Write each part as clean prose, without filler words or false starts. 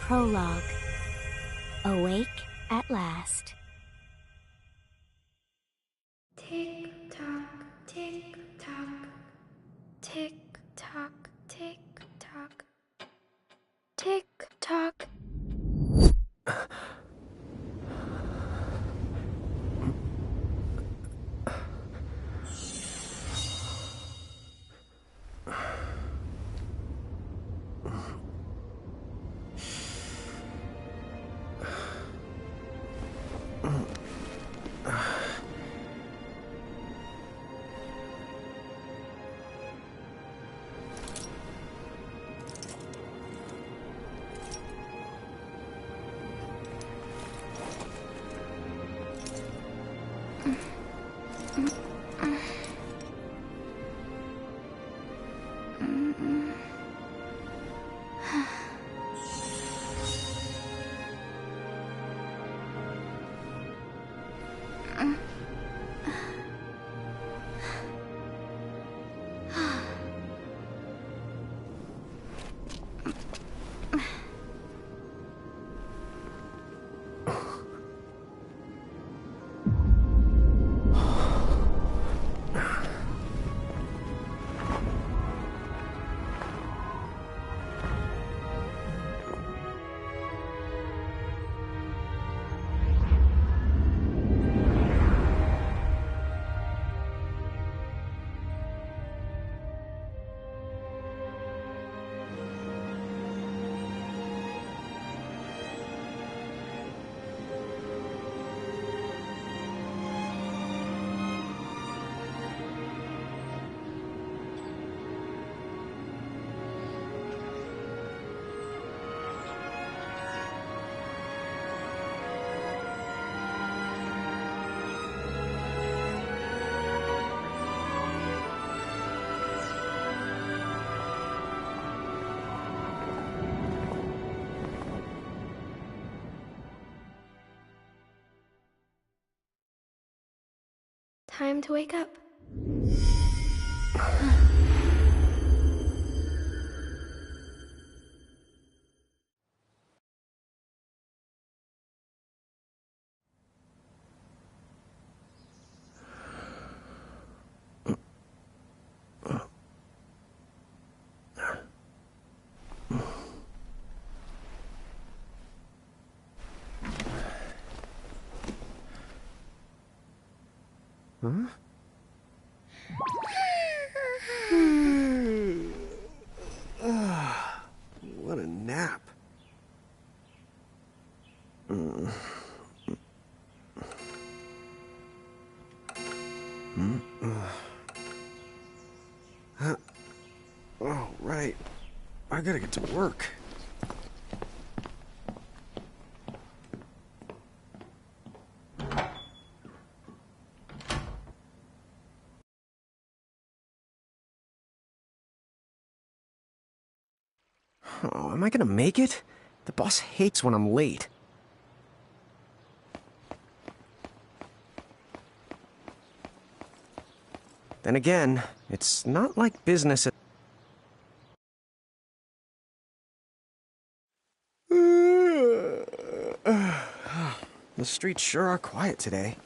Prologue. Awake at last. Tick tock, tick tock, tick tock, tick tock, tick tock. Time to wake up. Huh? What a nap. Oh, right. I gotta get to work. Oh, am I gonna make it? The boss hates when I'm late. Then again, it's not like business at... The streets sure are quiet today.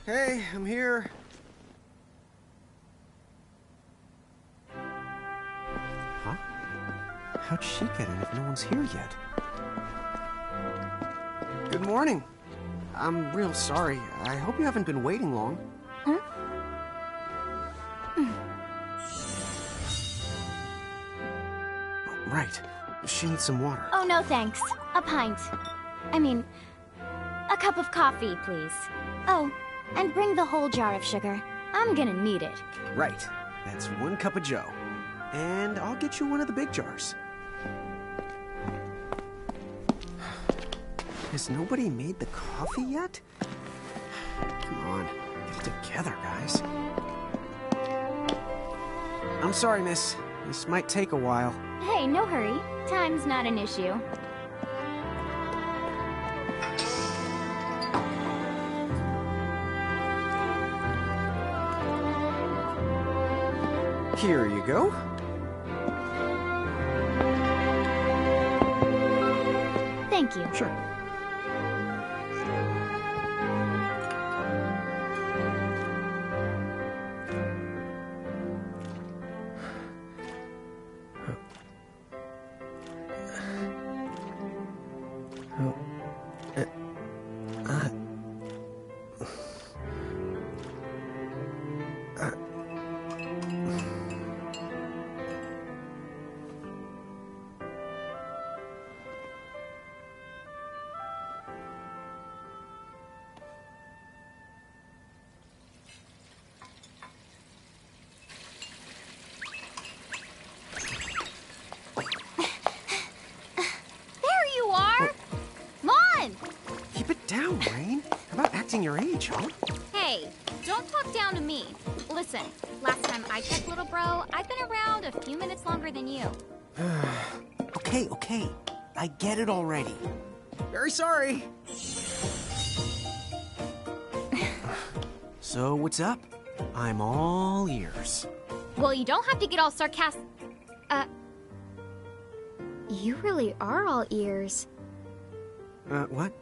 Hey, I'm here. Huh? How'd she get in if no one's here yet? Good morning. I'm real sorry. I hope you haven't been waiting long. Huh? Oh, right. She needs some water. Oh, no thanks. A pint. I mean, a cup of coffee, please. Oh, and bring the whole jar of sugar. I'm gonna need it. Right. That's 1 cup of joe. And I'll get you one of the big jars. Has nobody made the coffee yet? Come on, get it together, guys. I'm sorry, miss. This might take a while. Hey, no hurry. Time's not an issue. you go. Thank you. Sure. Keep it down, Rain. How about acting your age, huh? Hey, don't talk down to me. Listen, last time I checked, little bro, I've been around a few minutes longer than you. Okay. I get it already. Very sorry. So, what's up? I'm all ears. Well, you don't have to get all sarcastic. You really are all ears. What?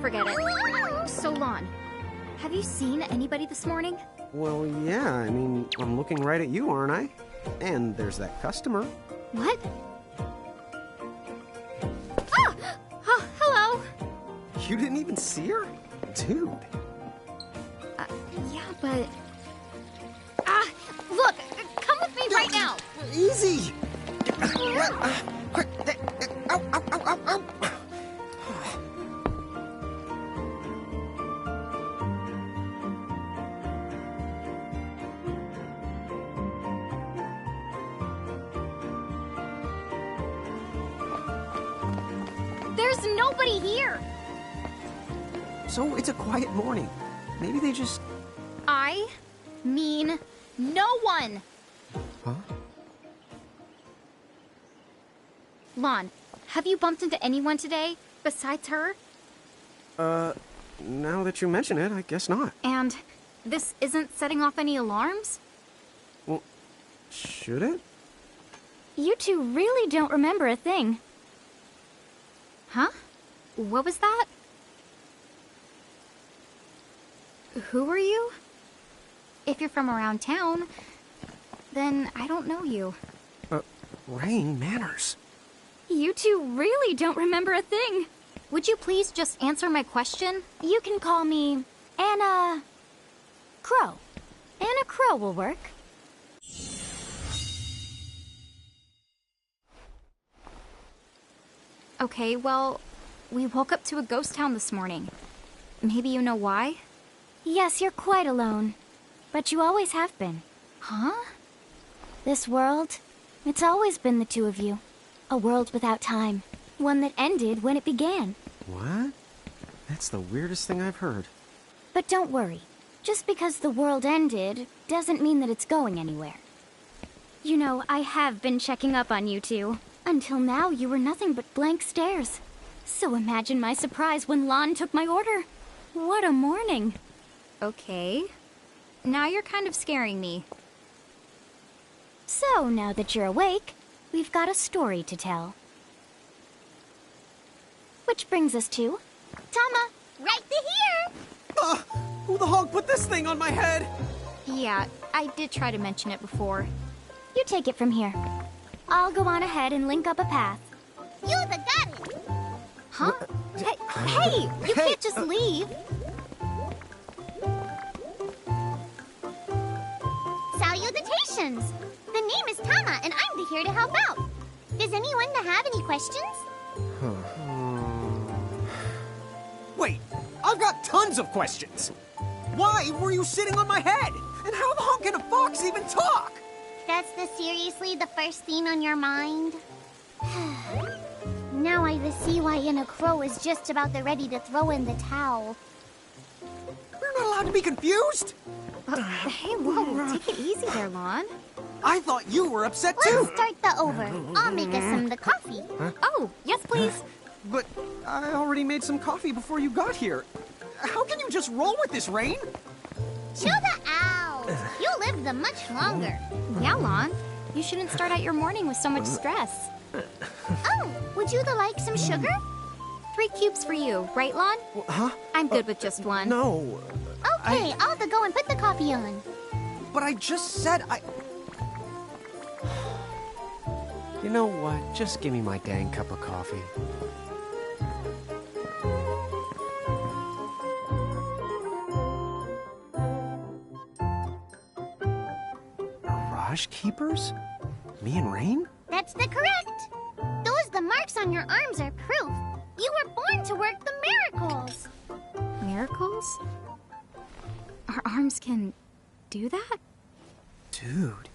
Forget it. So, Lon, have you seen anybody this morning? Well, yeah, I mean, I'm looking right at you, aren't I? And there's that customer. What? Ah! Oh, hello. You didn't even see her? Dude. Yeah, but... look, come with me right now. Easy! Ow, ow, ow, ow, ow. There's nobody here. So it's a quiet morning. Maybe they just... I mean no one. Huh? Lon, have you bumped into anyone today besides her? Now that you mention it, I guess not. And this isn't setting off any alarms? Well, should it? You two really don't remember a thing. Huh? What was that? Who are you? If you're from around town, then I don't know you. Rain, manners. You two really don't remember a thing. Would you please just answer my question? You can call me Anna Crow. Anna Crow will work. Okay, well, we woke up to a ghost town this morning. Maybe you know why? Yes, you're quite alone. But you always have been. Huh? This world, it's always been the two of you. A world without time. One that ended when it began. What? That's the weirdest thing I've heard. But don't worry. Just because the world ended doesn't mean that it's going anywhere. You know, I have been checking up on you two. Until now, you were nothing but blank stares. So imagine my surprise when Lon took my order. What a morning. Okay. Now you're kind of scaring me. So, now that you're awake, we've got a story to tell. Which brings us to... Tama, right here! Who the hog put this thing on my head? Yeah, I did try to mention it before. You take it from here. I'll go on ahead and link up a path. You the got it! Huh? Hey, you can't just leave. Salutations! The name is Tama, and I'm here to help out. Does anyone have any questions? Wait, I've got tons of questions. Why were you sitting on my head? And how the hog can a fox even talk? That's seriously the first thing on your mind? Now I see why Anna Crow is just about ready to throw in the towel. We're not allowed to be confused. Hey, whoa, take it easy there, Lon. I thought you were upset too. Let's start the over. I'll make us some the coffee. Oh, yes, please. But I already made some coffee before you got here. How can you just roll with this, Rain? Chill the out. You'll live them much longer. Yeah, Lon. You shouldn't start out your morning with so much stress. Oh, would you like some sugar? 3 cubes for you, right, Lon? Huh? I'm good with just one. No. Okay, I'll have to go and put the coffee on. But I just said I... You know what? Just give me my dang cup of coffee. Mirage Keepers? Me and Rain? That's the correct. The marks on your arms are proof. You were born to work the miracles. Miracles? Our arms can do that? Dude.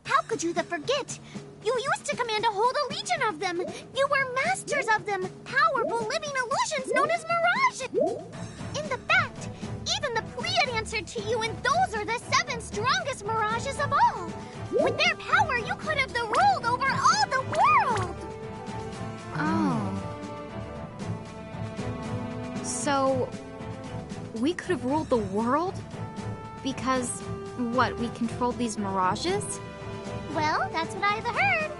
How could you forget? You used to command a whole legion of them. You were masters of them, powerful living illusions known as mirages. In the fact, even the Pleiad answered to you, and those are the 7 strongest mirages of all. With their power, you could have ruled over all the world. Oh. So, we could have ruled the world? Because, what, we controlled these mirages? Well, that's what I've heard.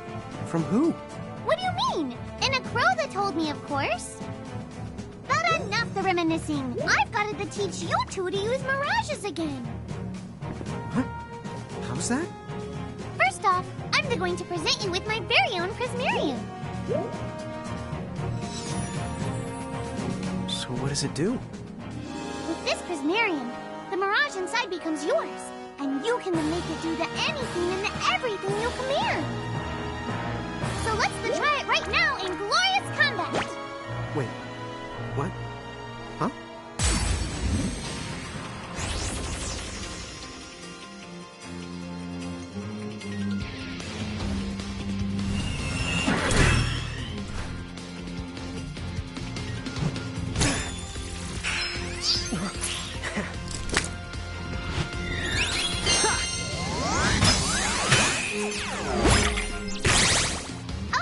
From who? What do you mean? And a crow that told me, of course. But enough the reminiscing. I've got to teach you two to use mirages again. What? How's that? First off, I'm going to present you with my very own Prismarium. So what does it do? With this Prismarium, the mirage inside becomes yours, and you can then make it do the anything and the everything you command. So let's try it right now in glorious combat. Wait, what? Huh?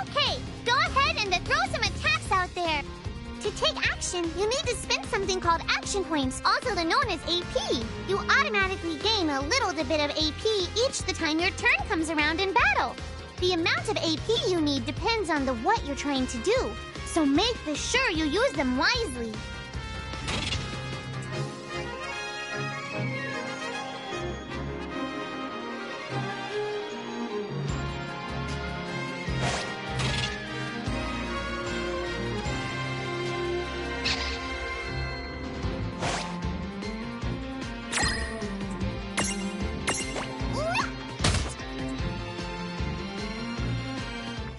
Okay, go ahead and throw some attacks out there. To take action, you need to spend something called action points, also known as AP. You automatically gain a little bit of AP each the time your turn comes around in battle. The amount of AP you need depends on what you're trying to do, so make sure you use them wisely.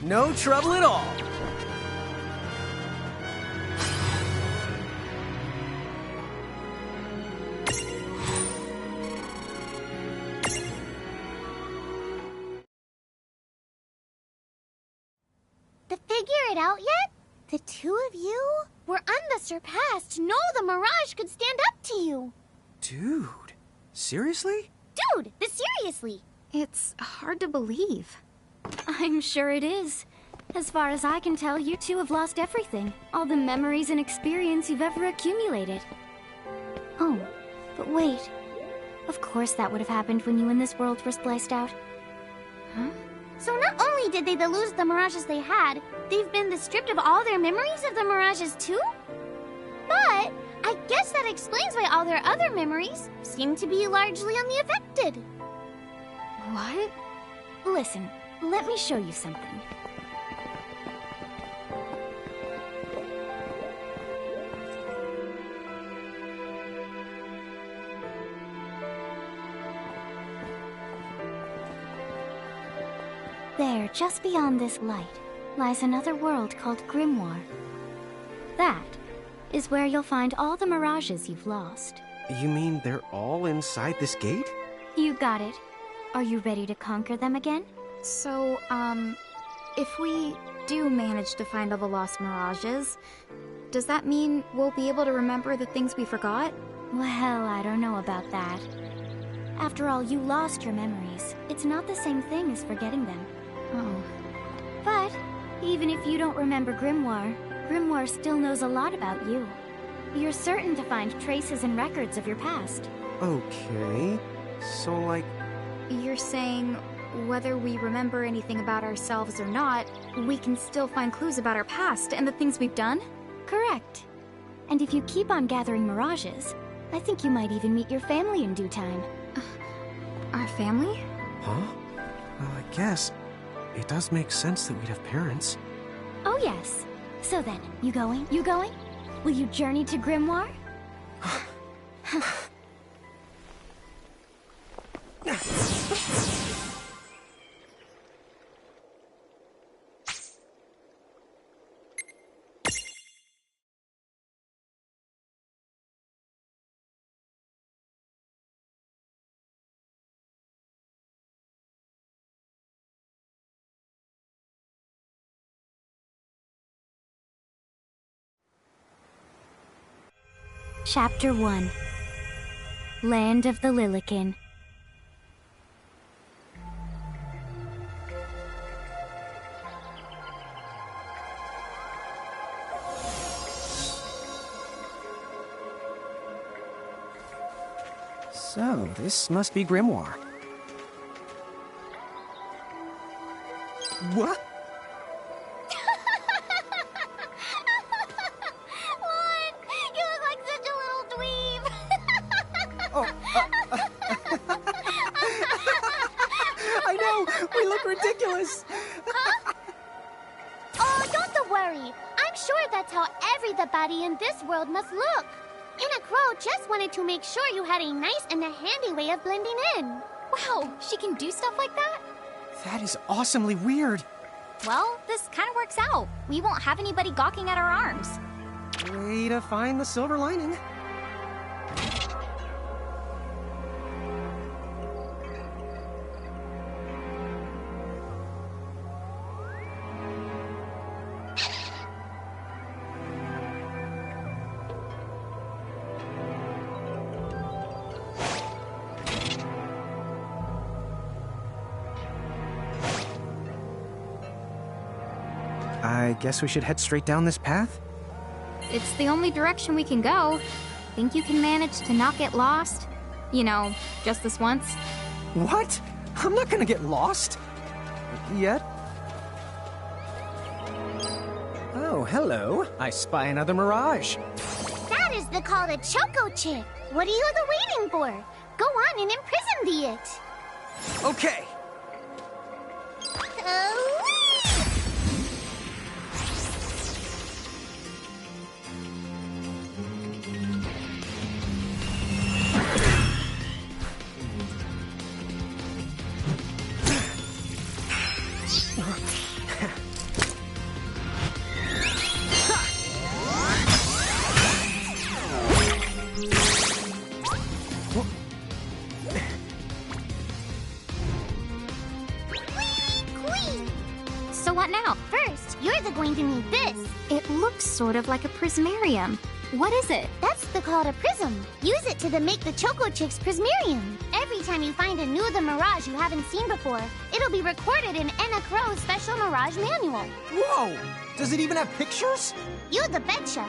No trouble at all. To figure it out yet? The two of you were unsurpassed. No, the Mirage could stand up to you. Dude, seriously? Dude, seriously. It's hard to believe. I'm sure it is. As far as I can tell, you two have lost everything. All the memories and experience you've ever accumulated. Oh, but wait. Of course that would have happened when you and this world were spliced out. Huh? So not only did they lose the Mirages they had, they've been stripped of all their memories of the Mirages too? But I guess that explains why all their other memories seem to be largely unaffected. What? Listen, let me show you something. There, just beyond this light, lies another world called Grimoire. That is where you'll find all the mirages you've lost. You mean they're all inside this gate? You got it. Are you ready to conquer them again? So, if we do manage to find all the lost mirages, does that mean we'll be able to remember the things we forgot? Well, I don't know about that. After all, you lost your memories. It's not the same thing as forgetting them. Oh. But even if you don't remember Grimoire, Grimoire still knows a lot about you. You're certain to find traces and records of your past. Okay. So, like... You're saying whether we remember anything about ourselves or not, we can still find clues about our past and the things we've done? Correct. And if you keep on gathering mirages, I think you might even meet your family in due time. Our family? Huh? Well, I guess it does make sense that we'd have parents. Oh yes. So then, you going? You going? Will you journey to Grimoire? Chapter 1. Land of the Lilican. So, this must be Grimoire. What? What? You look like such a little dweeb. Oh, I know! We look ridiculous! Oh, don't worry. I'm sure that's how everybody in this world must look. Anna Crow just wanted to make sure you had a nice and a handy way of blending in. Wow, she can do stuff like that? That is awesomely weird. Well, this kind of works out. We won't have anybody gawking at our arms. Way to find the silver lining. I guess we should head straight down this path? It's the only direction we can go. Think you can manage to not get lost? You know, just this once? What? I'm not gonna get lost. Yet? Oh, hello. I spy another mirage. That is the call to Choco Chick. What are you waiting for? Go on and imprison the it. Okay. So what now? First, you're going to need this. It looks sort of like a prismarium. What is it? That's the call to Prism. Use it to make the Choco Chick's Prismarium. Every time you find a new The Mirage you haven't seen before, it'll be recorded in Anna Crow's special Mirage manual. Whoa! Does it even have pictures? You the betcha.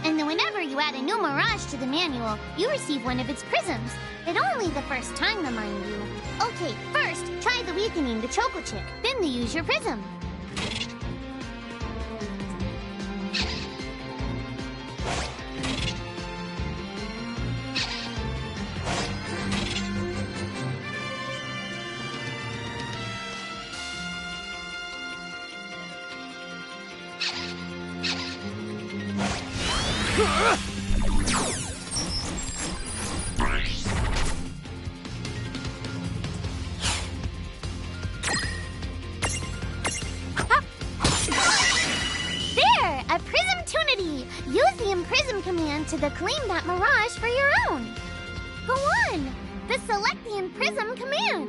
And then whenever you add a new Mirage to the manual, you receive one of its prisms. But only the first time, mind you. Okay, first, try the weakening the Choco Chick. Then they use your prism. To claim that Mirage for your own. Go on! The Select the Imprism command.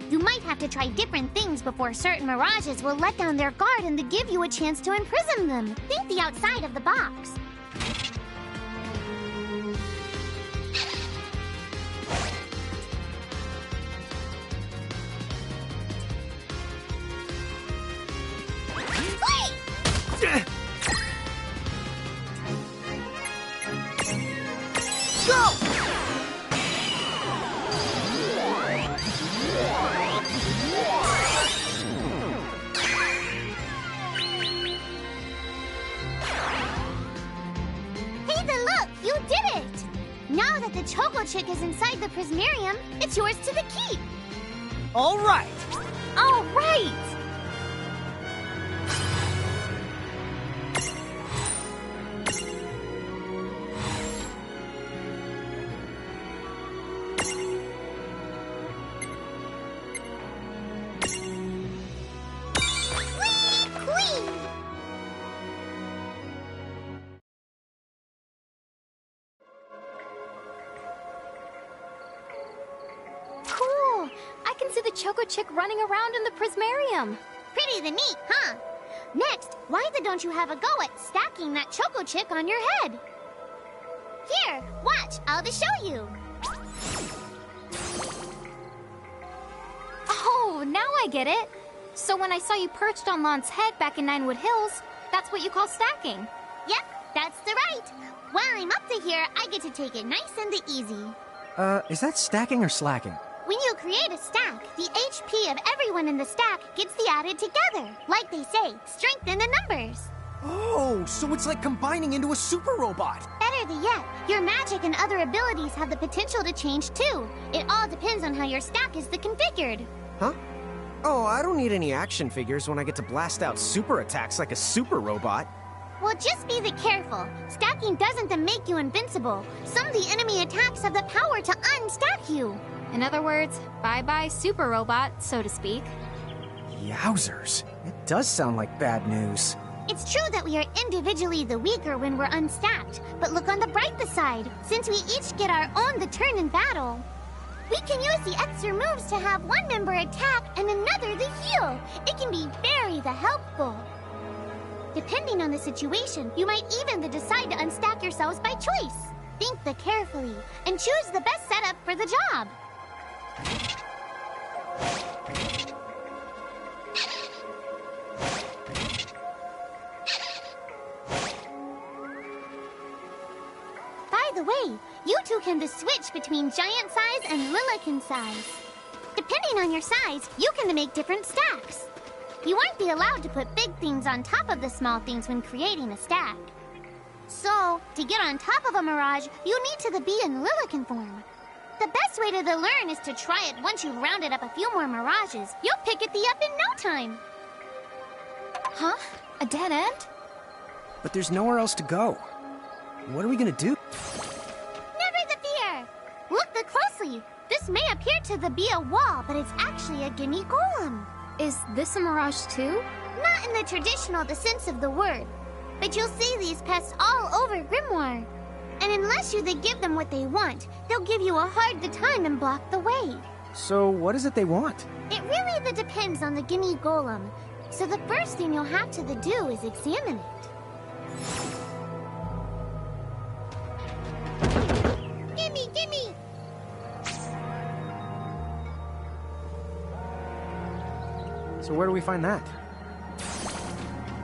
You might have to try different things before certain Mirages will let down their guard and to give you a chance to imprison them. Think the outside of the box. Wait! Go! Choco Chick is inside the Prismarium, it's yours to the keep. All right. All right! Cool! I can see the Choco Chick running around in the Prismarium. Pretty the neat, huh? Next, why don't you have a go at stacking that Choco Chick on your head? Here, watch, I'll just show you. Oh, now I get it. So when I saw you perched on Lon's head back in Ninewood Hills, that's what you call stacking. Yep, that's the right. While I'm up to here, I get to take it nice and easy. Is that stacking or slacking? When you create a stack, the HP of everyone in the stack gets the added together. Like they say, strength in the numbers. Oh, so it's like combining into a super robot. Better yet, your magic and other abilities have the potential to change too. It all depends on how your stack is configured. Huh? Oh, I don't need any action figures when I get to blast out super attacks like a super robot. Well, just be careful. Stacking doesn't make you invincible. Some of the enemy attacks have the power to unstack you. In other words, bye-bye super robot, so to speak. Yowzers. It does sound like bad news. It's true that we are individually the weaker when we're unstacked, but look on the brighter side. Since we each get our own turn in battle, we can use the extra moves to have one member attack and another heal. It can be very helpful. Depending on the situation, you might even decide to unstack yourselves by choice. Think carefully and choose the best setup for the job. By the way, you two can switch between giant size and Lilican size. Depending on your size, you can make different stacks. You won't be allowed to put big things on top of the small things when creating a stack. So, to get on top of a mirage, you need to be in Lilican form. The best way to learn is to try it once you've rounded up a few more mirages. You'll pick it up in no time. Huh? A dead end? But there's nowhere else to go. What are we gonna do? Never the fear! Look closely. This may appear to be a wall, but it's actually a gimme golem. Is this a mirage too? Not in the traditional sense of the word, but you'll see these pests all over Grimoire. And unless you give them what they want, they'll give you a hard time and block the way. So what is it they want? It really depends on the gimme golem. So the first thing you'll have to do is examine it. Gimme! So where do we find that?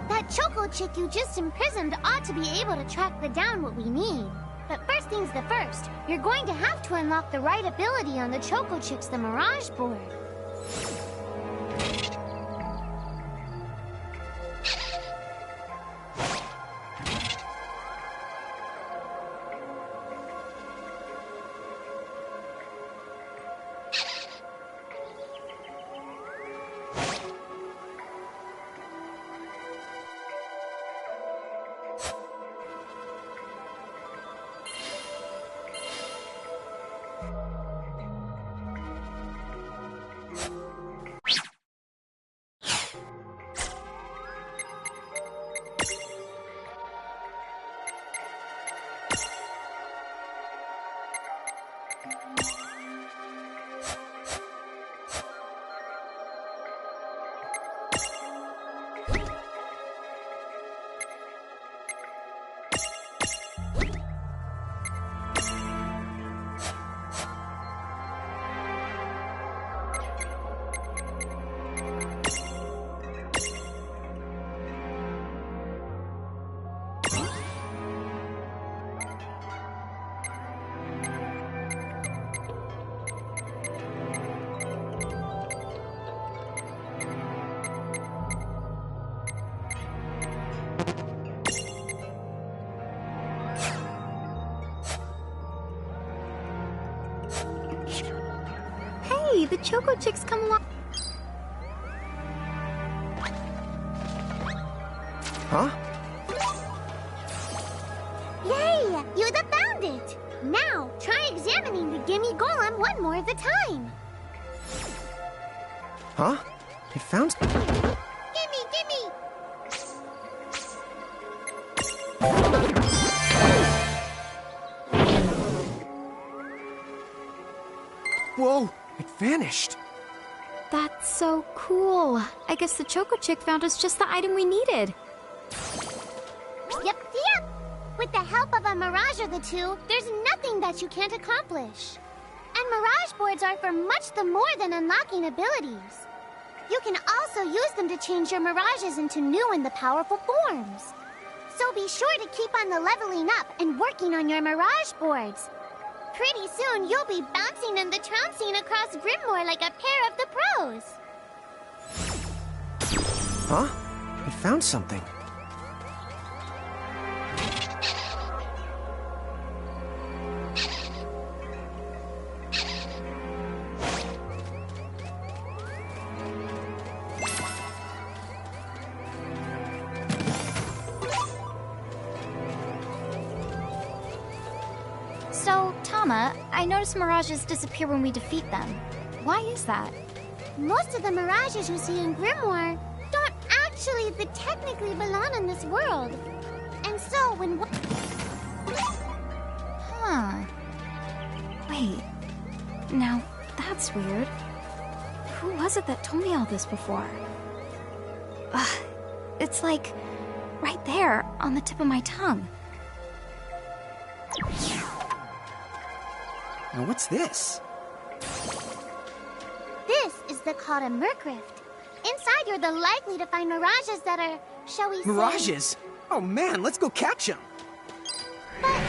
That Choco Chick you just imprisoned ought to be able to track down what we need. But first things first, you're going to have to unlock the right ability on the Choco Chick's Mirage board. Hey, the Choco Chicks come along. Huh? Yay! You found it! Now, try examining the Gimme Golem one more of the time. Huh? You found... Gimme, gimme! Whoa! It vanished! That's so cool. I guess the Choco Chick found us just the item we needed. Yep. With the help of a Mirage or the two, there's nothing that you can't accomplish. And Mirage boards are for much the more than unlocking abilities. You can also use them to change your Mirages into new and the powerful forms. So be sure to keep on the leveling up and working on your Mirage boards. Pretty soon, you'll be bouncing and the trouncing across Grimoire like a pair of the pros. Huh? I found something. So, Tama, I noticed Mirages disappear when we defeat them. Why is that? Most of the Mirages you see in Grimoire don't actually technically belong in this world. And so when... Huh. Wait. Now, that's weird. Who was it that told me all this before? Ugh. It's like... right there, on the tip of my tongue. Now what's this? This is the called a Mercrift. Inside, you're the likely to find Mirages that are, shall we say... Mirages? Oh man, let's go catch them! But...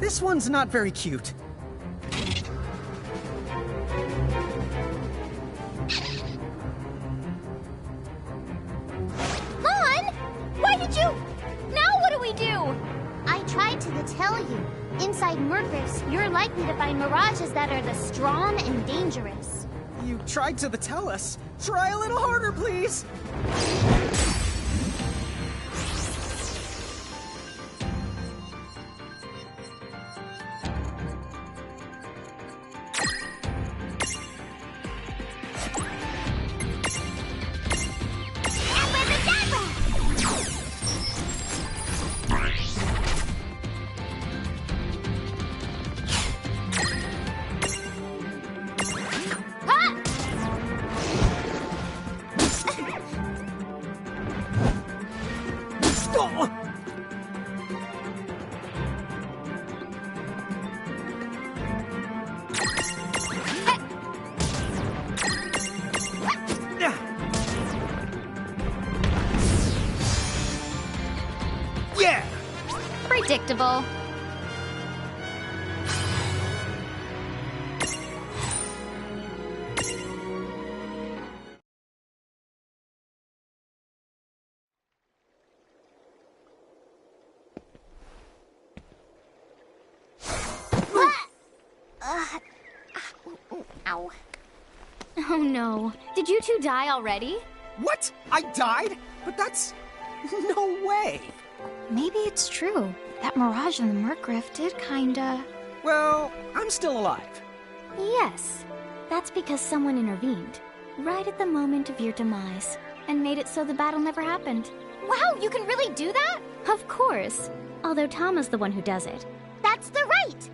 This one's not very cute. I tried to tell you. Inside Mercrifts, you're likely to find Mirages that are the strong and dangerous. You tried to tell us. Try a little harder, please! Yeah! Predictable. Ow. Oh no. Did you two die already? What? I died? But that's... no way! Maybe it's true. That Mirage in the Mercrift did kinda... Well, I'm still alive. Yes. That's because someone intervened. Right at the moment of your demise. And made it so the battle never happened. Wow, you can really do that? Of course. Although Tama's the one who does it. That's the right!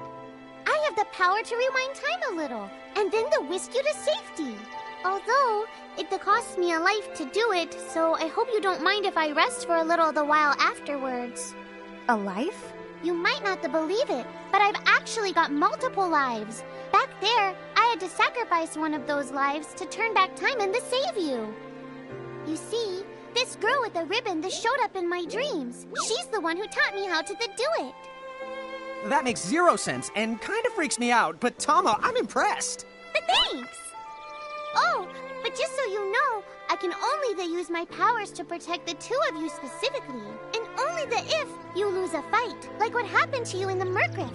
I have the power to rewind time a little, and then to whisk you to safety. Although, it costs me a life to do it, so I hope you don't mind if I rest for a little the while afterwards. A life? You might not believe it, but I've actually got multiple lives. Back there, I had to sacrifice one of those lives to turn back time and to save you. You see, this girl with the ribbon that showed up in my dreams, she's the one who taught me how to do it. That makes zero sense and kind of freaks me out, but Tama, I'm impressed. Thanks! Oh, But just so you know, I can only use my powers to protect the two of you specifically. And only if you lose a fight, like what happened to you in the Merc Rift.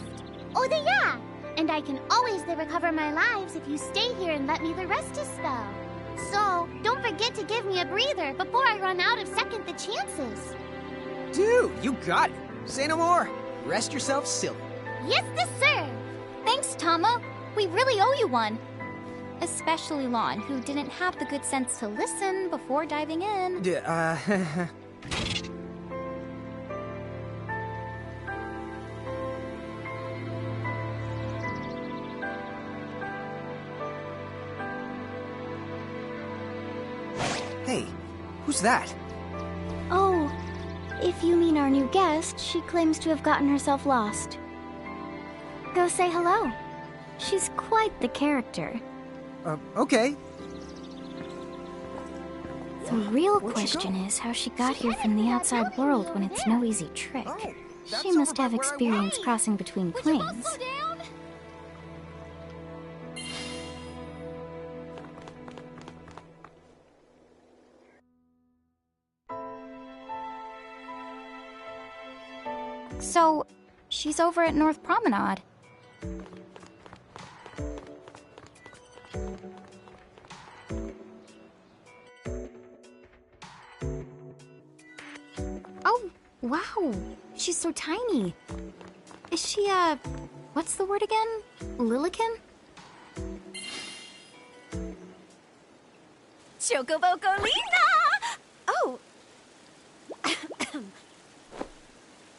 Yeah. And I can always recover my lives if you stay here and let me rest a spell. So, don't forget to give me a breather before I run out of second the chances. Dude, you got it. Say no more. Rest yourself silly. Yes, sir. Thanks, Tama. We really owe you one. Especially Lon, who didn't have the good sense to listen before diving in. Hey, who's that? Oh, if you mean our new guest, she claims to have gotten herself lost. Go say hello. She's quite the character. Okay. The real Where'd she question go? is how she got here from the outside world when it's no easy trick. Oh, that's She must over have by where I experience was. crossing between planes. So, she's over at North Promenade. Oh, wow. She's so tiny. Is she, what's the word again? Lilican? Chocobocolina! Oh.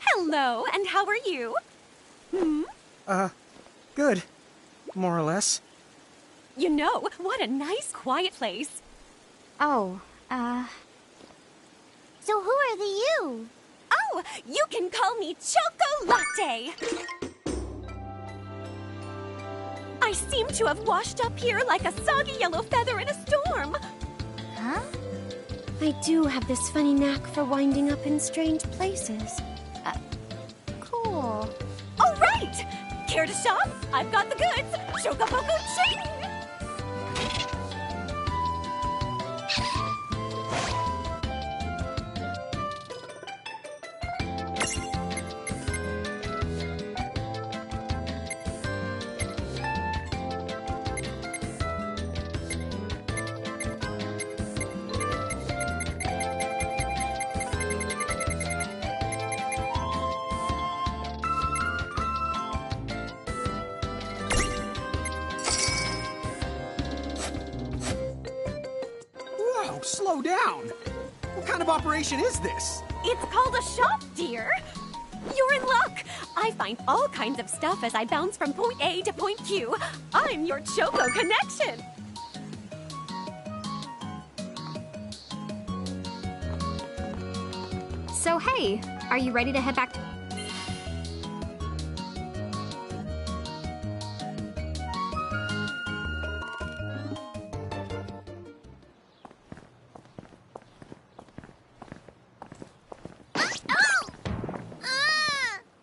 Hello, and how are you? Good. More or less. You know, what a nice, quiet place. Oh, So who are the you? Oh, you can call me Chocolate. I seem to have washed up here like a soggy yellow feather in a storm. huh? I do have this funny knack for winding up in strange places. Cool. All right! Care to shop? I've got the goods. Chocoboco ching! Whoa, slow down. What kind of operation is this? It's called a shop, dear. You're in luck. I find all kinds of stuff as I bounce from point A to point Q. I'm your Choco connection. So, hey, are you ready to head back to...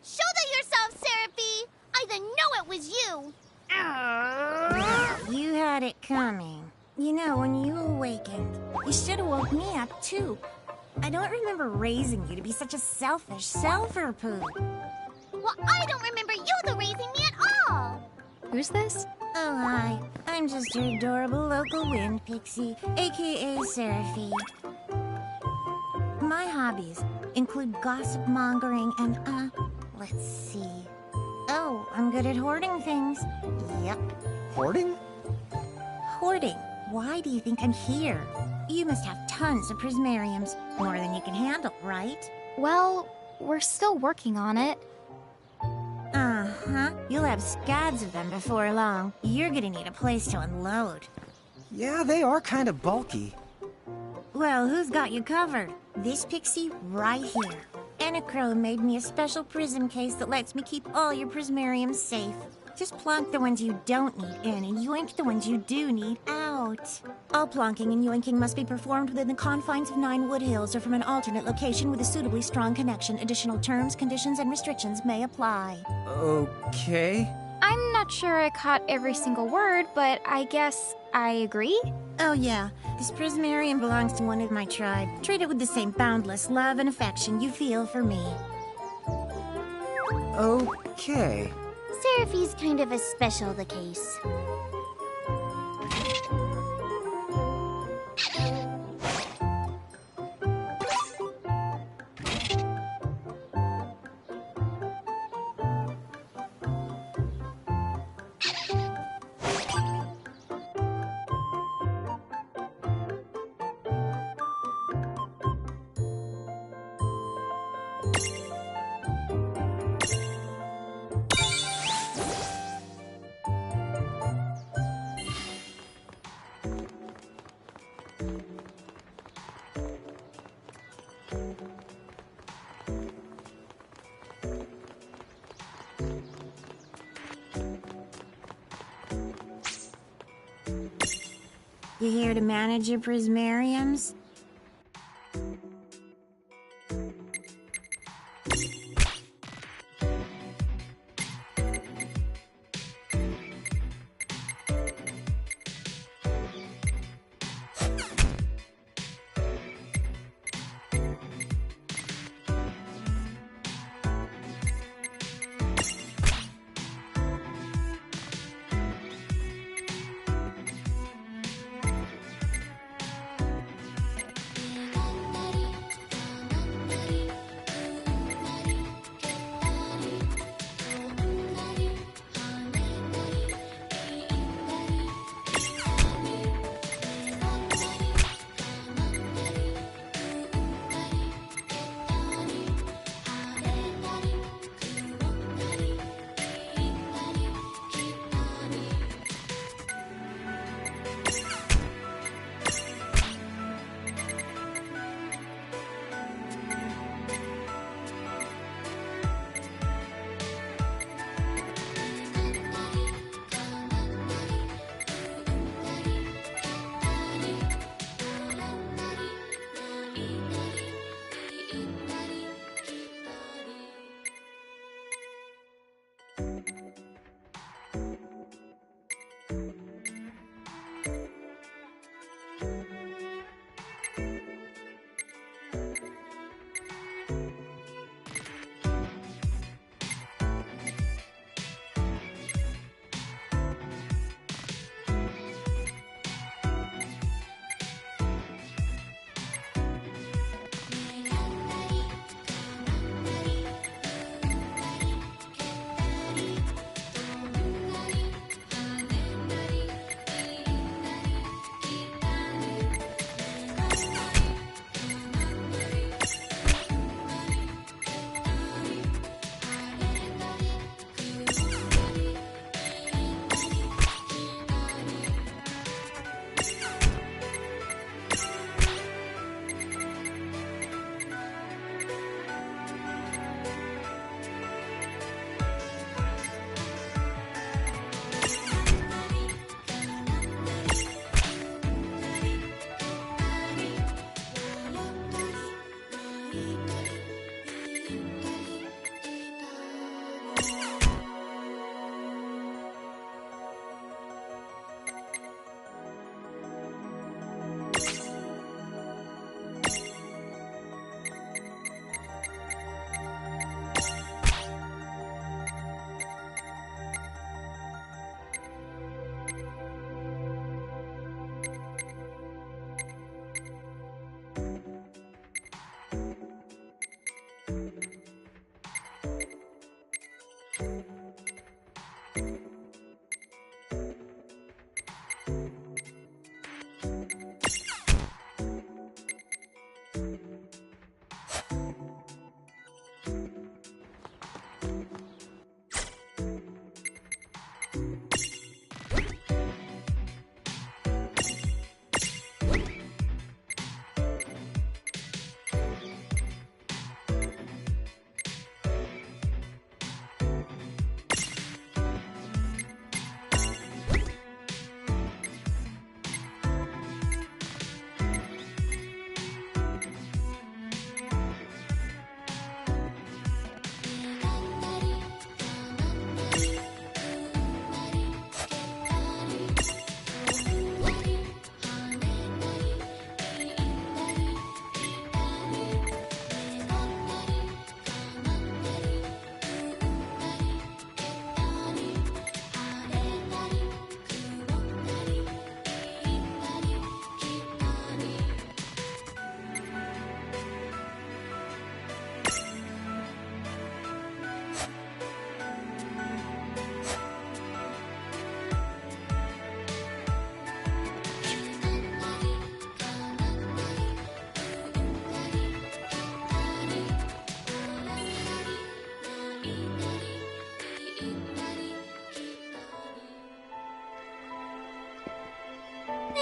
Shoulder yourself, Seraphie! I didn't know it was you! You had it coming. You know, when you awakened, you should have woke me up, too. I don't remember raising you to be such a selfish self-poo. Well, I don't remember you raising me at all! Who's this? Oh, hi. I'm just your adorable local wind pixie, aka Seraphie. My hobbies include gossip mongering and, let's see. Oh, I'm good at hoarding things. Yep. Hoarding? Hoarding. Why do you think I'm here? You must have tons of prismariums. More than you can handle, right? Well, we're still working on it. Uh-huh. You'll have scads of them before long. You're gonna need a place to unload. Yeah, they are kind of bulky. Well, who's got you covered? This pixie right here. Enachrome made me a special prism case that lets me keep all your prismariums safe. Just plonk the ones you don't need in and yoink the ones you do need out. All plonking and yoinking must be performed within the confines of 9 Wood Hills or from an alternate location with a suitably strong connection. Additional terms, conditions, and restrictions may apply. Okay. I'm not sure I caught every single word, but I guess I agree. Oh yeah, this Prismarium belongs to one of my tribe. Treat it with the same boundless love and affection you feel for me. Okay. Seraphi's kind of a special the case. You here to manage your Prismariums?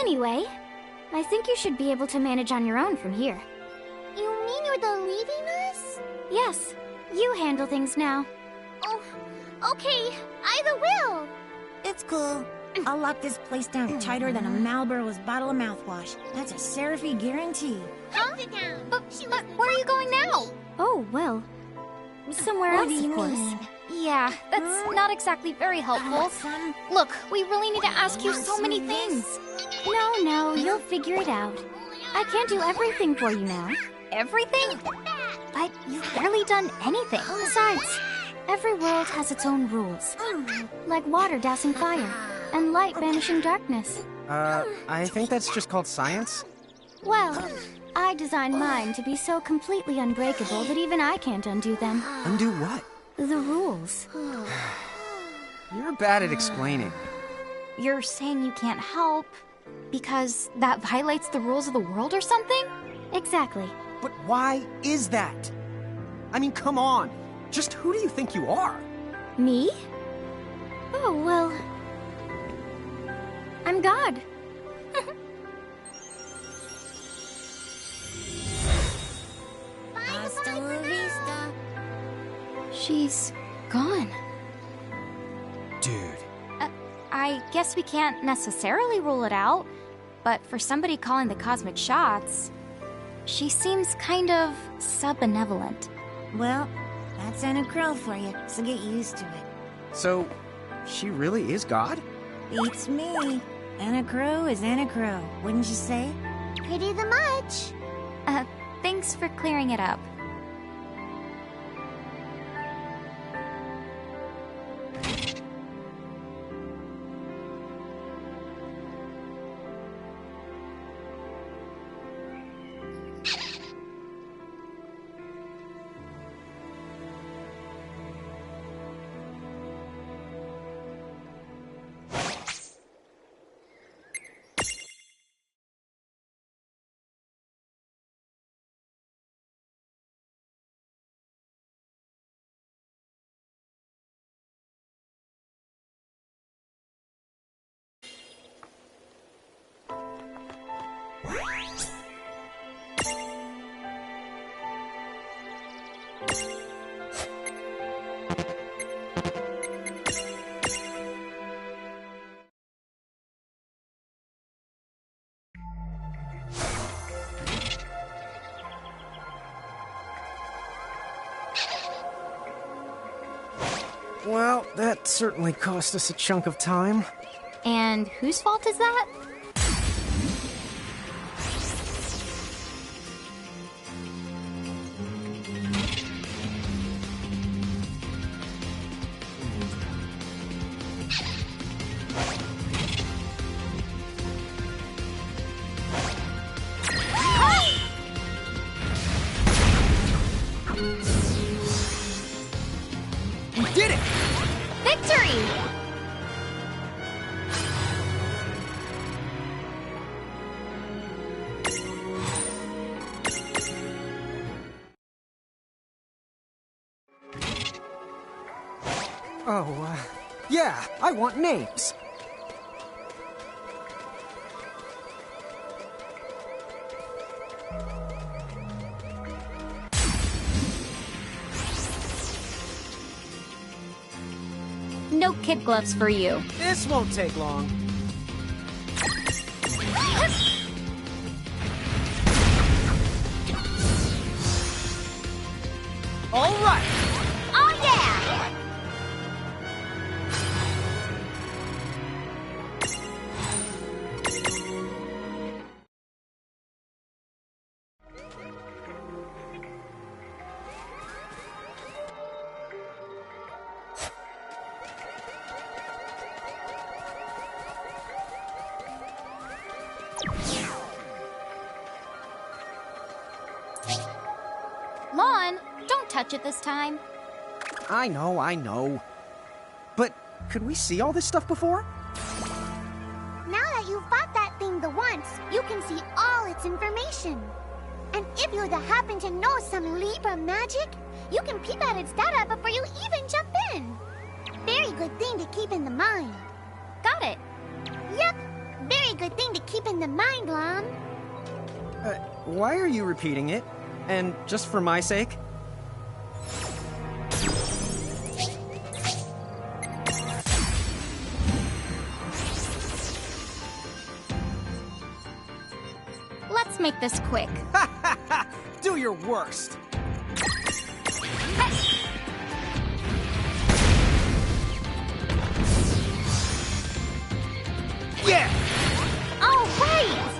Anyway, I think you should be able to manage on your own from here. You mean you're the leaving us? Yes, you handle things now. Oh, okay. Either will. It's cool. I'll lock this place down tighter than a Marlboro's bottle of mouthwash. That's a Seraphy guarantee. Huh? Sit down. But where are you going now? Oh, well, somewhere else, What do you of course. mean? Yeah, that's not exactly very helpful. Look, we really need to ask you so many things. No, you'll figure it out. I can't do everything for you now. Everything? But you've barely done anything. Besides, every world has its own rules. Like water dousing fire, and light banishing darkness. I think that's just called science. Well, I designed mine to be so completely unbreakable that even I can't undo them. Undo what? The rules. You're bad at explaining. You're saying you can't help because that violates the rules of the world or something? Exactly. But why is that? I mean, come on. Just who do you think you are? Me? Oh, well... I'm God. Hasta la vista. She's gone. Dude. I guess we can't necessarily rule it out, but for somebody calling the cosmic shots, she seems kind of sub-benevolent. Well, that's Anna Crow for you, so get used to it. So, she really is God? Beats me. Anna Crow is Anna Crow, wouldn't you say? Pretty the much. Thanks for clearing it up. Well, that certainly cost us a chunk of time. And whose fault is that? We did it! Victory! Oh, yeah, I want names. No kid gloves for you. This won't take long. All right! Oh yeah! Lon, don't touch it this time. I know. But could we see all this stuff before? Now that you've fought that thing the once, you can see all its information. And if you happen to know some Libra magic, you can peep at its data before you even jump in. Very good thing to keep in the mind. Got it. Yep, Very good thing to keep in the mind, Lon. Why are you repeating it? And just for my sake? Let's make this quick. Do your worst. Yeah! Oh, wait!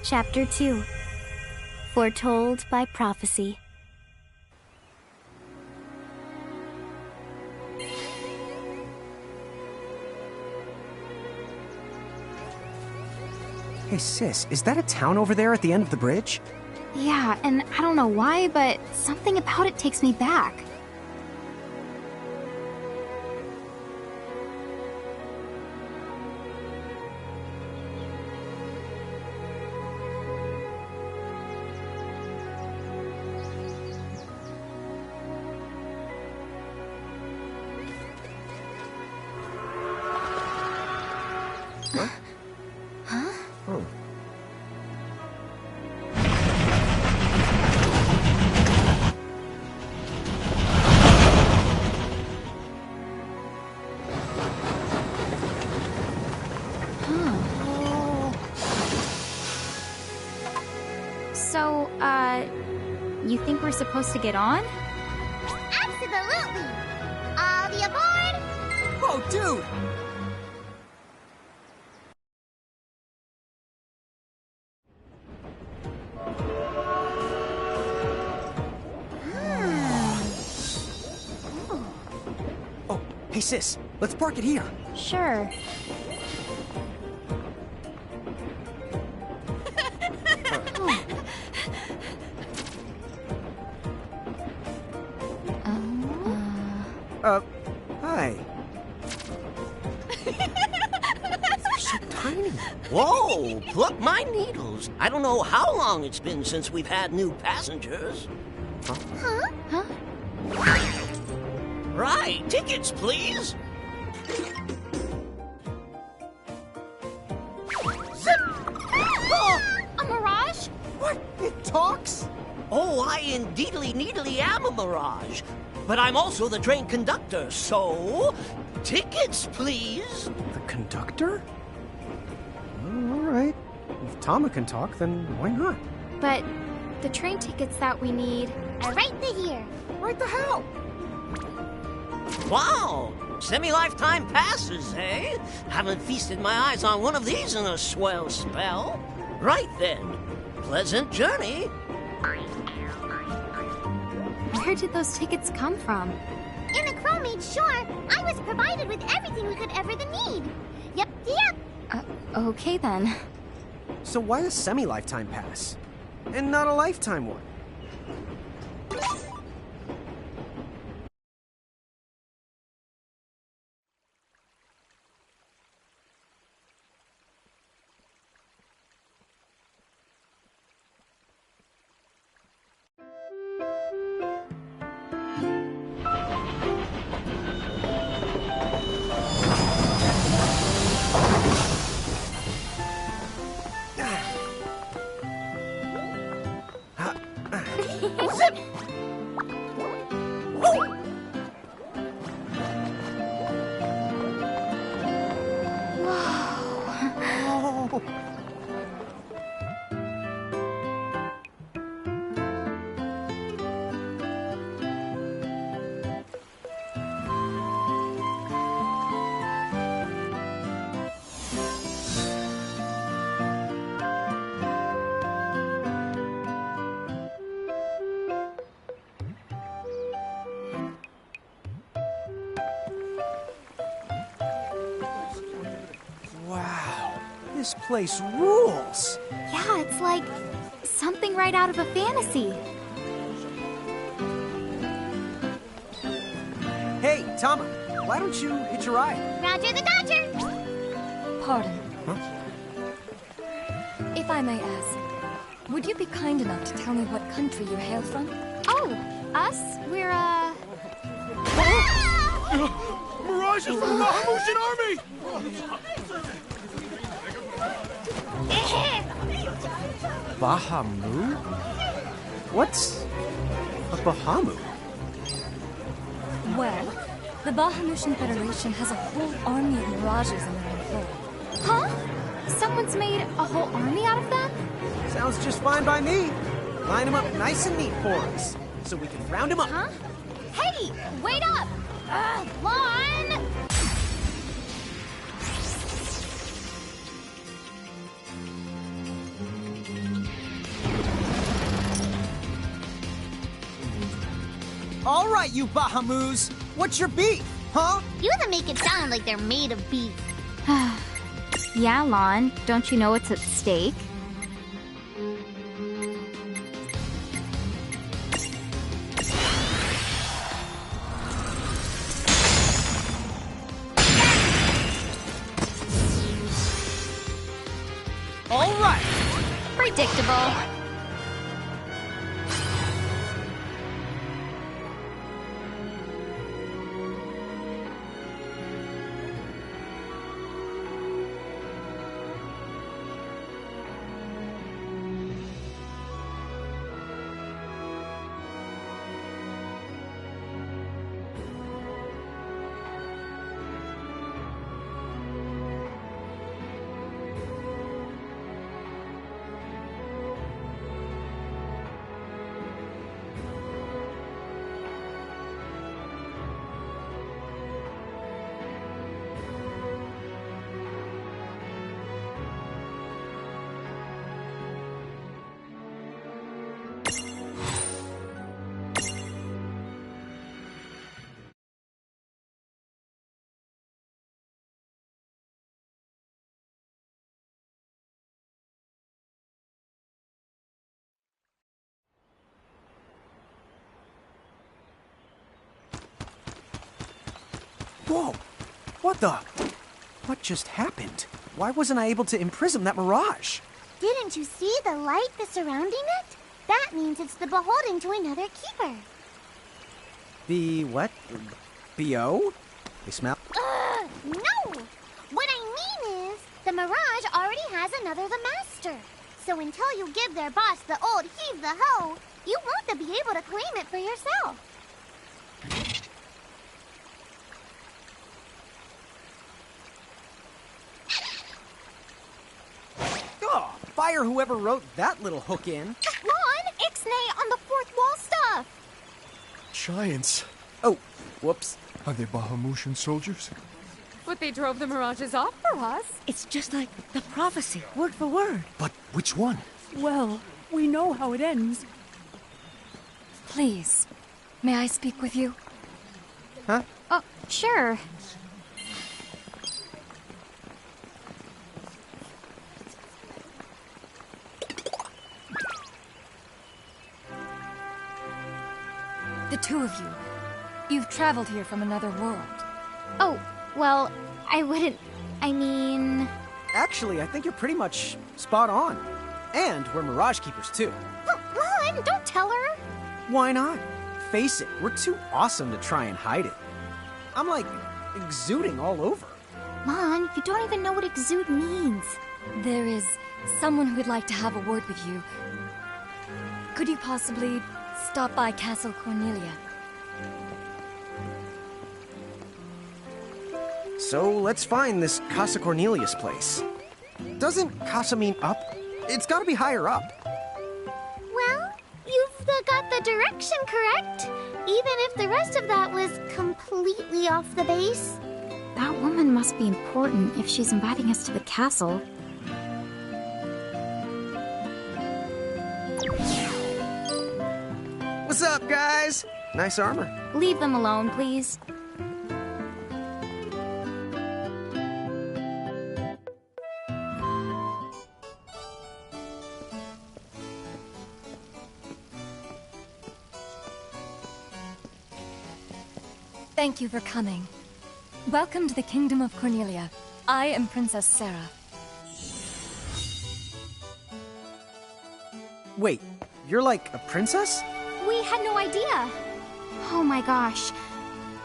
Chapter 2 Foretold by Prophecy. Hey sis, is that a town over there at the end of the bridge? Yeah, and I don't know why, but something about it takes me back. So, you think we're supposed to get on? Absolutely! All the aboard! Oh, dude! Oh, hey sis, let's park it here. Sure. Hi. They're so tiny. Whoa, pluck my needles. I don't know how long it's been since we've had new passengers. Huh? Right, tickets, please. Oh, A mirage? what? It talks? Oh, I indeedly needly am a mirage. But I'm also the train conductor, so... Tickets, please. The conductor? Oh, all right. If Tama can talk, then why not? But the train tickets that we need... Are right here. Right the hell? Wow, semi-lifetime passes, eh? Haven't feasted my eyes on one of these in a swell spell. Right then, pleasant journey. Where did those tickets come from? In the Crow made sure I was provided with everything we could ever need. Yep. Okay then. So why a semi-lifetime pass? And not a lifetime one? Oh. Wow, this place rules. Yeah, it's like something right out of a fantasy. Hey, Tama, why don't you hitch a ride? Roger the Dodger. Pardon. Huh? If I may ask, would you be kind enough to tell me what country you hail from? Oh, us? We're, Mirage is from the Bahamutian army! Bahamu? What's a Bahamu? Well, the Bahamutian Federation has a whole army of mirages in their employ. huh? Someone's made a whole army out of them? Sounds just fine by me. Line them up nice and neat for us, so we can round them up. Huh? Hey, wait up! Lon! All right, you Bahamus, what's your beef, huh? You them make it sound like they're made of beef. Yeah, Lon. Don't you know what's at stake? All right. Predictable. Whoa! What the? What just happened? Why wasn't I able to imprison that mirage? Didn't you see the light that's surrounding it? That means it's the beholden to another keeper. The what? B.O.? They smell? No! What I mean is, the mirage already has another the master. So until you give their boss the old heave the ho, you won't be able to claim it for yourself. Oh, fire whoever wrote that little hook in. Lon, Ixnay on the fourth wall stuff. Giants. Oh, whoops. Are they Bahamutian soldiers? But they drove the mirages off for us. It's just like the prophecy, word for word. But which one? Well, we know how it ends. Please, may I speak with you? Huh? Oh, sure. The two of you. You've traveled here from another world. Oh, well, I wouldn't... I mean... Actually, I think you're pretty much spot on. And we're Mirage Keepers, too. Lon, don't tell her. Why not? Face it, we're too awesome to try and hide it. I'm like exuding all over. Lon, you don't even know what exude means. There is someone who'd like to have a word with you. Could you possibly stop by Castle Cornelia? So let's find this Casa Cornelius place. Doesn't Casa mean up? It's gotta be higher up. Well, you've got the direction correct, even if the rest of that was completely off the base. That woman must be important if she's inviting us to the castle. What's up, guys? Nice armor. Leave them alone, please. Thank you for coming. Welcome to the Kingdom of Cornelia. I am Princess Sarah. Wait, you're like a princess? We had no idea. Oh my gosh.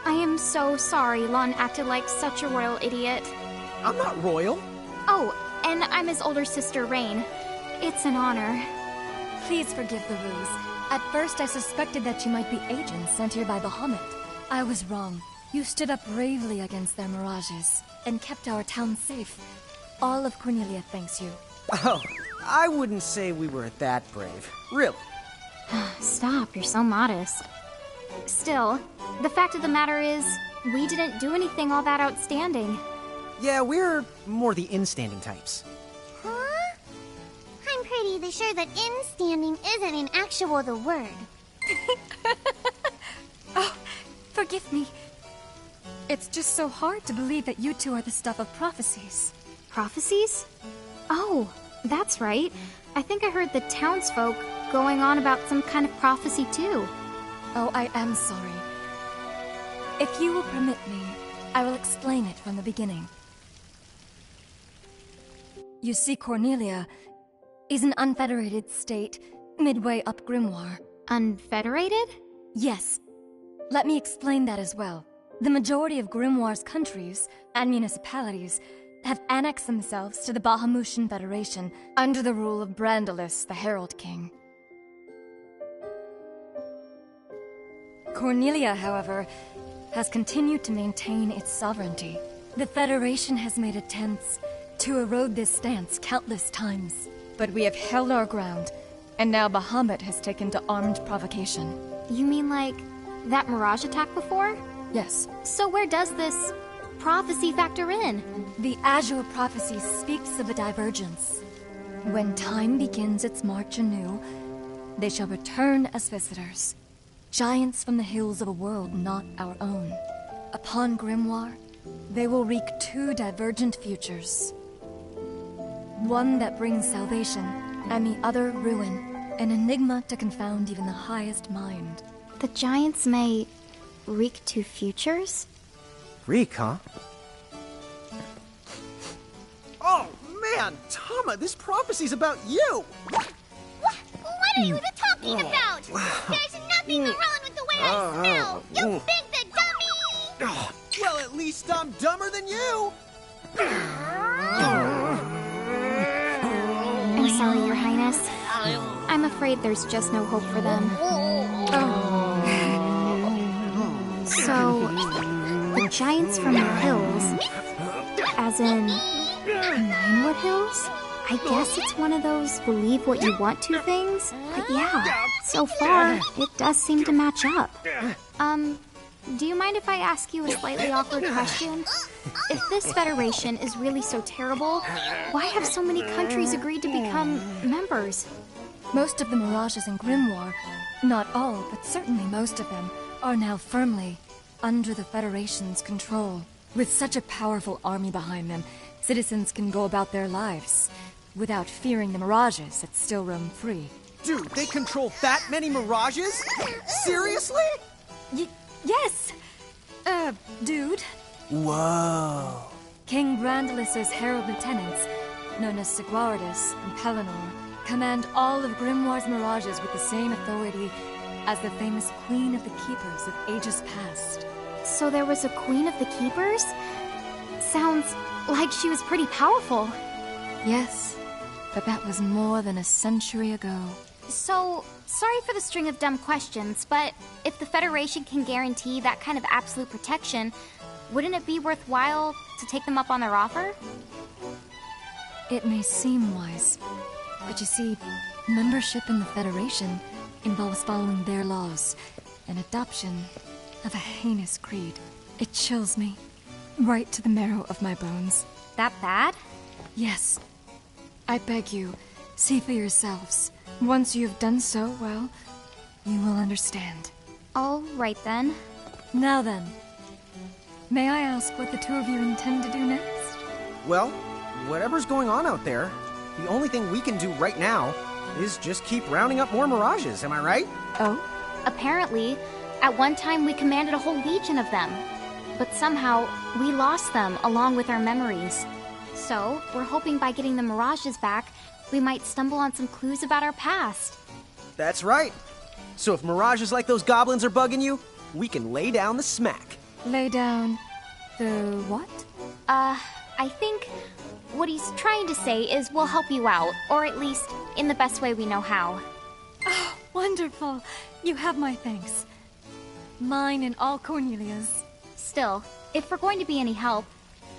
I am so sorry Lon acted like such a royal idiot. I'm not royal. Oh, and I'm his older sister, Rain. It's an honor. Please forgive the ruse. At first I suspected that you might be agents sent here by Bahamut. I was wrong. You stood up bravely against their mirages and kept our town safe. All of Cornelia thanks you. Oh, I wouldn't say we were that brave. Really. Stop, you're so modest. Still, the fact of the matter is, we didn't do anything all that outstanding. Yeah, we're more the in-standing types. Huh? I'm pretty sure that in-standing isn't in actual the word. Oh, forgive me. It's just so hard to believe that you two are the stuff of prophecies. Prophecies? Oh, that's right. I think I heard the townsfolk going on about some kind of prophecy too. Oh, I am sorry. If you will permit me, I will explain it from the beginning. You see, Cornelia is an unfederated state midway up Grimoire. Unfederated? Yes. Let me explain that as well. The majority of Grimoire's countries and municipalities have annexed themselves to the Bahamutian Federation under the rule of Brandolus, the Herald King. Cornelia, however, has continued to maintain its sovereignty. The Federation has made attempts to erode this stance countless times, but we have held our ground, and now Bahamut has taken to armed provocation. You mean like that mirage attack before? Yes. So where does this prophecy factor in? The Azure Prophecy speaks of a divergence. When time begins its march anew, they shall return as visitors. Giants from the hills of a world not our own. Upon Grimoire, they will wreak two divergent futures. One that brings salvation, and the other ruin, an enigma to confound even the highest mind. The giants may wreak two futures? freak, huh? Oh, man! Tama, this prophecy's about you! What are you even talking about? There's nothing wrong with the way I smell! You big the dummy! Well, at least I'm dumber than you! I'm sorry, Your Highness. I'm afraid there's just no hope for them. So, the giants from the hills, as in Ninewood Hills? I guess it's one of those believe what you want to things. But yeah, so far, it does seem to match up. Do you mind if I ask you a slightly awkward question? If this federation is really so terrible, why have so many countries agreed to become members? Most of the Mirages in Grimoire, not all, but certainly most of them, are now firmly under the Federation's control. With such a powerful army behind them, citizens can go about their lives without fearing the Mirages that still roam free. Dude, they control that many Mirages? Seriously? Yes! Dude. Whoa. King Brandalus's herald lieutenants, known as Sigwardus and Pelennor, command all of Grimoire's Mirages with the same authority as the famous Queen of the Keepers of ages past. So there was a Queen of the Keepers? Sounds like she was pretty powerful. Yes, but that was more than a century ago. So, sorry for the string of dumb questions, but if the Federation can guarantee that kind of absolute protection, wouldn't it be worthwhile to take them up on their offer? It may seem wise, but you see, membership in the Federation involves following their laws, and adoption of a heinous creed. It chills me, right to the marrow of my bones. That bad? Yes. I beg you, see for yourselves. Once you have done so, well, you will understand. All right then. Now then, may I ask what the two of you intend to do next? Well, whatever's going on out there, the only thing we can do right now is just keep rounding up more Mirages, am I right? Oh? Apparently, at one time we commanded a whole legion of them. But somehow, we lost them along with our memories. So, we're hoping by getting the Mirages back, we might stumble on some clues about our past. That's right. So if Mirages like those goblins are bugging you, we can lay down the smack. Lay down the what? I think what he's trying to say is we'll help you out, or at least in the best way we know how. Oh, wonderful. You have my thanks. Mine and all Cornelia's. Still, if we're going to be any help,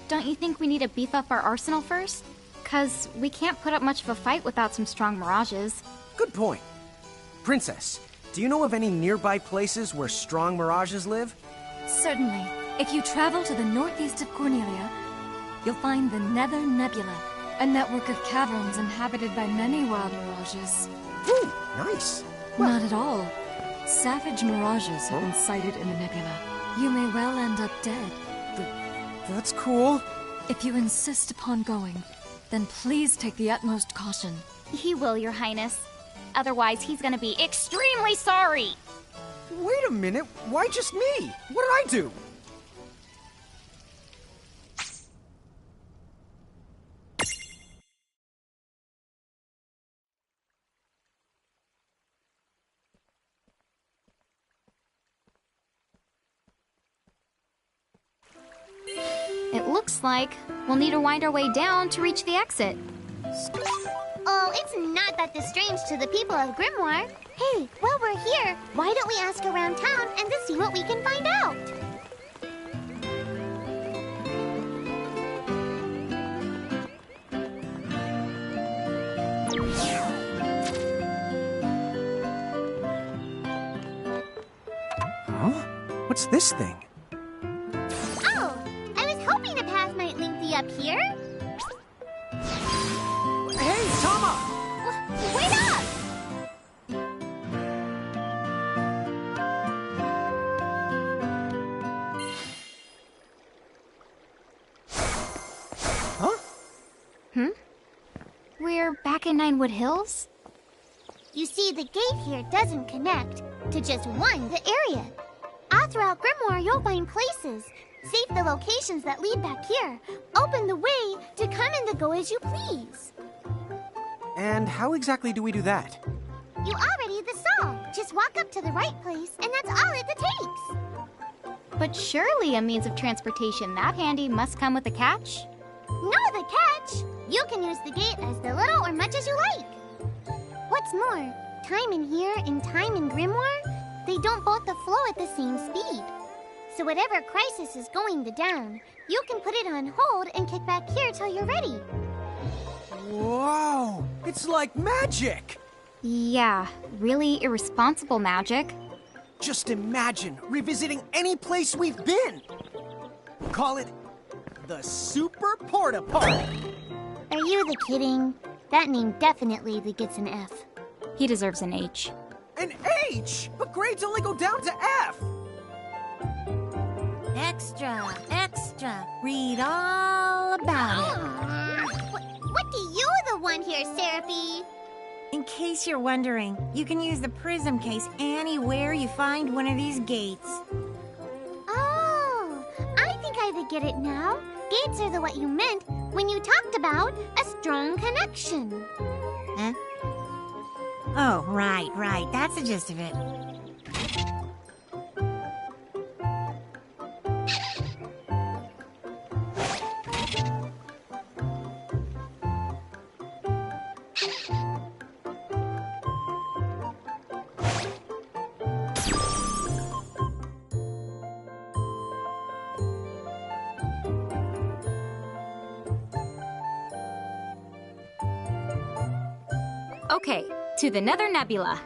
don't you think we need to beef up our arsenal first? 'Cause we can't put up much of a fight without some strong Mirages. Good point. Princess, do you know of any nearby places where strong Mirages live? Certainly. If you travel to the northeast of Cornelia, you'll find the Nether Nebula, a network of caverns inhabited by many wild Mirages. Ooh, nice. Not at all. Savage Mirages have been sighted in the nebula. You may well end up dead. That's cool. If you insist upon going, then please take the utmost caution. He will, Your Highness. Otherwise, he's gonna be extremely sorry. Wait a minute, why just me? What did I do? It looks like we'll need to wind our way down to reach the exit. Oh, it's not that strange to the people of Grimoire. Hey, while we're here, why don't we ask around town and to see what we can find out? Huh? What's this thing? Oh, I was hoping a path might link thee up here. Hey, Tama! Wait up! Huh? We're back in Ninewood Hills? You see, the gate here doesn't connect to just one area. All throughout Grimoire, you'll find places Save the locations that lead back here. Open the way to come and to go as you please. And how exactly do we do that? You already saw. Just walk up to the right place, and that's all it takes. But surely a means of transportation that handy must come with a catch? No, the catch! You can use the gate as little or much as you like. What's more, time in here and time in Grimoire, they don't both flow at the same speed. So whatever crisis is going down, you can put it on hold and kick back here till you're ready. Whoa! It's like magic! Yeah, really irresponsible magic. Just imagine revisiting any place we've been. Call it the Super Porta Party. Are you kidding? That name definitely gets an F. He deserves an H. An H? But grades only go down to F. Extra, extra. Read all about it. What do you want here, Seraphie? In case you're wondering, you can use the prism case anywhere you find one of these gates. Oh, I think I get it now. Gates are what you meant when you talked about a strong connection. Huh? Oh, right. That's the gist of it. Okay, to the Nether Nebula.